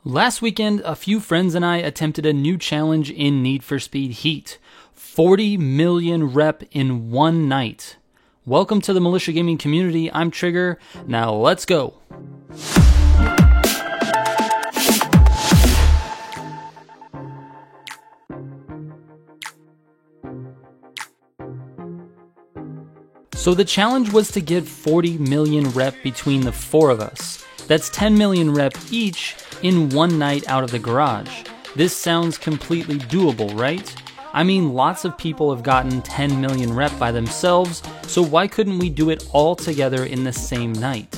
Last weekend, a few friends and I attempted a new challenge in Need for Speed Heat. 40 million rep in one night. Welcome to the Militia Gaming community. I'm Trigger. Now let's go. So the challenge was to get 40 million rep between the four of us. That's 10 million rep each in one night out of the garage. This sounds completely doable, right? I mean, lots of people have gotten 10 million rep by themselves, so why couldn't we do it all together in the same night?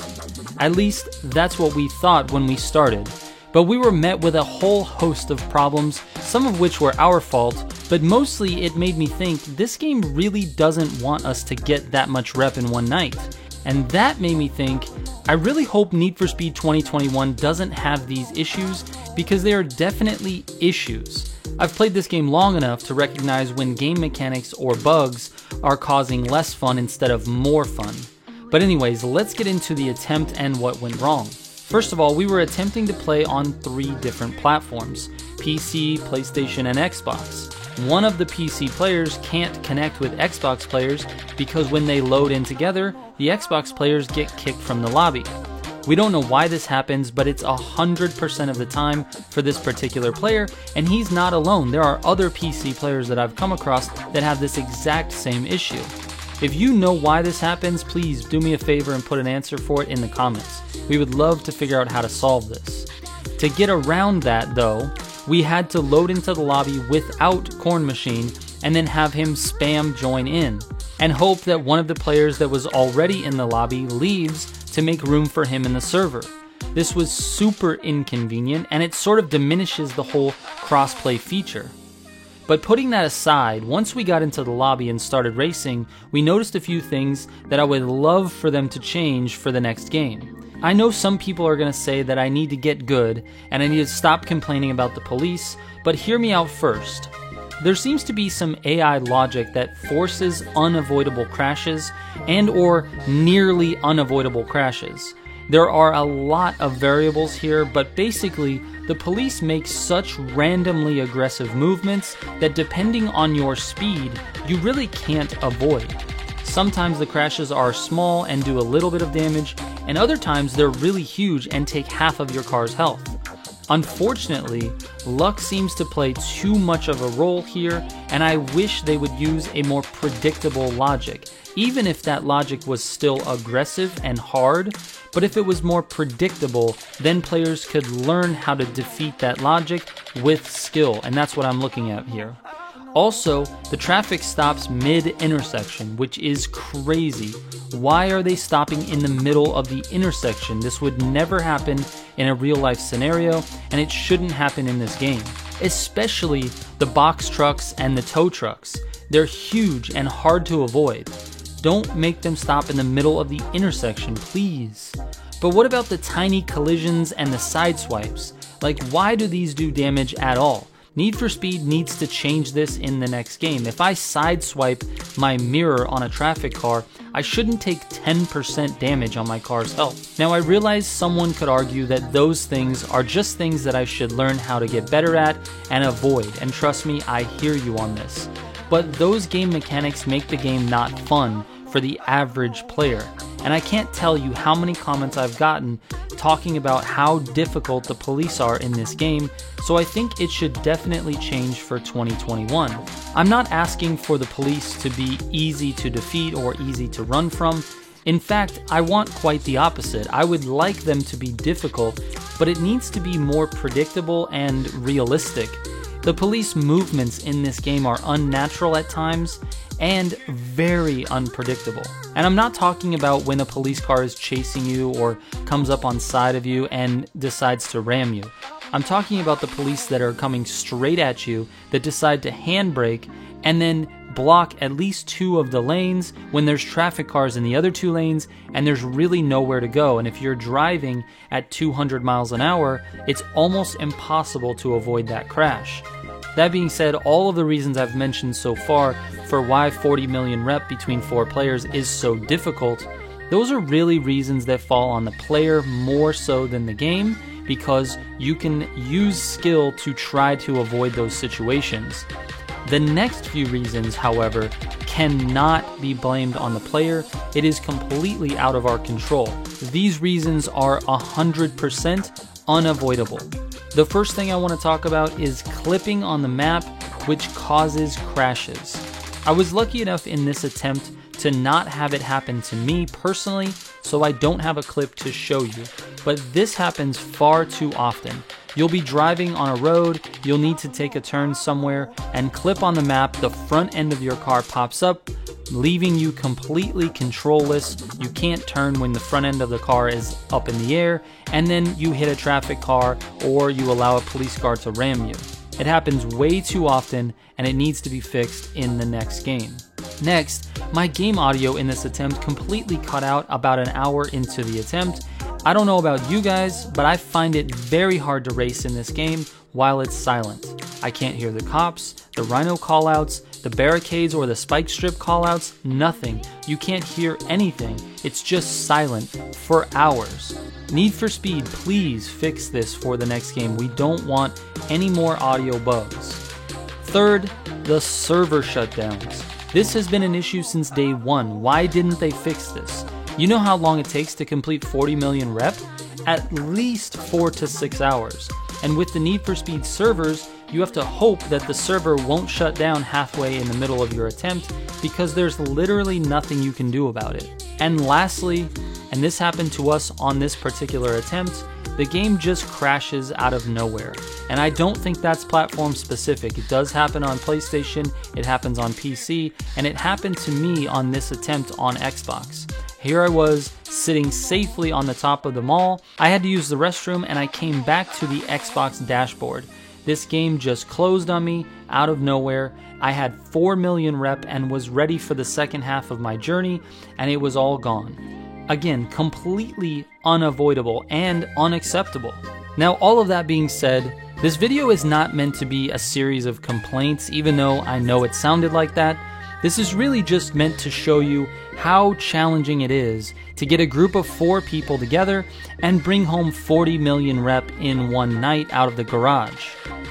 At least, that's what we thought when we started. But we were met with a whole host of problems, some of which were our fault, but mostly it made me think this game really doesn't want us to get that much rep in one night. And that made me think, I really hope Need for Speed 2021 doesn't have these issues, because they are definitely issues. I've played this game long enough to recognize when game mechanics or bugs are causing less fun instead of more fun. But anyways, let's get into the attempt and what went wrong. First of all, we were attempting to play on 3 different platforms: PC, PlayStation, and Xbox. One of the PC players can't connect with Xbox players because when they load in together, the Xbox players get kicked from the lobby. We don't know why this happens, but it's 100% of the time for this particular player, and he's not alone. There are other PC players that I've come across that have this exact same issue. If you know why this happens, please do me a favor and put an answer for it in the comments. We would love to figure out how to solve this. To get around that though, we had to load into the lobby without Corn Machine and then have him spam join in, and hope that one of the players that was already in the lobby leaves to make room for him in the server. This was super inconvenient, and it sort of diminishes the whole crossplay feature. But putting that aside, once we got into the lobby and started racing, we noticed a few things that I would love for them to change for the next game. I know some people are going to say that I need to get good and I need to stop complaining about the police, but hear me out first. There seems to be some AI logic that forces unavoidable crashes and or nearly unavoidable crashes. There are a lot of variables here, but basically, the police make such randomly aggressive movements that depending on your speed, you really can't avoid. Sometimes the crashes are small and do a little bit of damage, and other times they're really huge and take half of your car's health. Unfortunately, luck seems to play too much of a role here, and I wish they would use a more predictable logic, even if that logic was still aggressive and hard. But if it was more predictable, then players could learn how to defeat that logic with skill, and that's what I'm looking at here. Also, the traffic stops mid-intersection, which is crazy. Why are they stopping in the middle of the intersection? This would never happen in a real-life scenario, and it shouldn't happen in this game. Especially the box trucks and the tow trucks. They're huge and hard to avoid. Don't make them stop in the middle of the intersection, please. But what about the tiny collisions and the side swipes? Like, why do these do damage at all? Need for Speed needs to change this in the next game. If I sideswipe my mirror on a traffic car, I shouldn't take 10% damage on my car's health. Now I realize someone could argue that those things are just things that I should learn how to get better at and avoid, and trust me, I hear you on this. But those game mechanics make the game not fun for the average player. And I can't tell you how many comments I've gotten talking about how difficult the police are in this game, so I think it should definitely change for 2021. I'm not asking for the police to be easy to defeat or easy to run from. In fact, I want quite the opposite. I would like them to be difficult, but it needs to be more predictable and realistic. The police movements in this game are unnatural at times and very unpredictable. And I'm not talking about when a police car is chasing you or comes up on side of you and decides to ram you. I'm talking about the police that are coming straight at you that decide to handbrake and then block at least 2 of the lanes when there's traffic cars in the other 2 lanes and there's really nowhere to go. And if you're driving at 200 miles an hour, it's almost impossible to avoid that crash. That being said, all of the reasons I've mentioned so far for why 40 million rep between 4 players is so difficult, those are really reasons that fall on the player more so than the game, because you can use skill to try to avoid those situations. The next few reasons, however, cannot be blamed on the player. It is completely out of our control. These reasons are 100% unavoidable. The first thing I want to talk about is clipping on the map, which causes crashes. I was lucky enough in this attempt to not have it happen to me personally, so I don't have a clip to show you, but this happens far too often. You'll be driving on a road, you'll need to take a turn somewhere, and clip on the map, the front end of your car pops up, leaving you completely controlless. You can't turn when the front end of the car is up in the air, and then you hit a traffic car or you allow a police car to ram you. It happens way too often, and it needs to be fixed in the next game. Next, my game audio in this attempt completely cut out about an hour into the attempt. I don't know about you guys, but I find it very hard to race in this game while it's silent. I can't hear the cops, the rhino callouts, the barricades or the spike strip callouts, nothing. You can't hear anything. It's just silent for hours. Need for Speed, please fix this for the next game. We don't want any more audio bugs. Third, the server shutdowns. This has been an issue since day one. Why didn't they fix this? You know how long it takes to complete 40 million rep? At least 4 to 6 hours. And with the Need for Speed servers, you have to hope that the server won't shut down halfway in the middle of your attempt, because there's literally nothing you can do about it. And lastly, and this happened to us on this particular attempt, the game just crashes out of nowhere. And I don't think that's platform specific. It does happen on PlayStation, it happens on PC, and it happened to me on this attempt on Xbox. Here I was, sitting safely on the top of the mall. I had to use the restroom and I came back to the Xbox dashboard. This game just closed on me out of nowhere. I had 4 million rep and was ready for the second half of my journey, and it was all gone. Again, completely unavoidable and unacceptable. Now, all of that being said, this video is not meant to be a series of complaints, even though I know it sounded like that. This is really just meant to show you how challenging it is to get a group of 4 people together and bring home 40 million rep in one night out of the garage.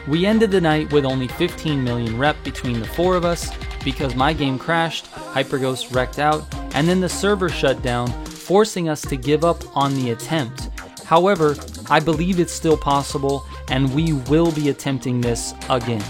We ended the night with only 15 million rep between the 4 of us because my game crashed, Hyperghost wrecked out, and then the server shut down, forcing us to give up on the attempt. However, I believe it's still possible, and we will be attempting this again.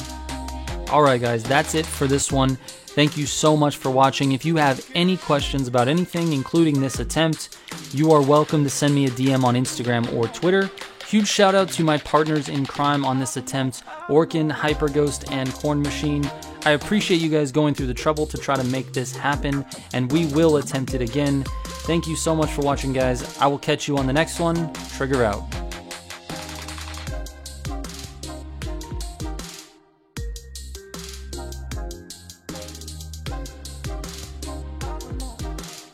Alright guys, that's it for this one. Thank you so much for watching. If you have any questions about anything, including this attempt, you are welcome to send me a DM on Instagram or Twitter. Huge shout out to my partners in crime on this attempt, Orkin, Hyperghost, and Corn Machine. I appreciate you guys going through the trouble to try to make this happen, and we will attempt it again. Thank you so much for watching, guys. I will catch you on the next one. Trigger out.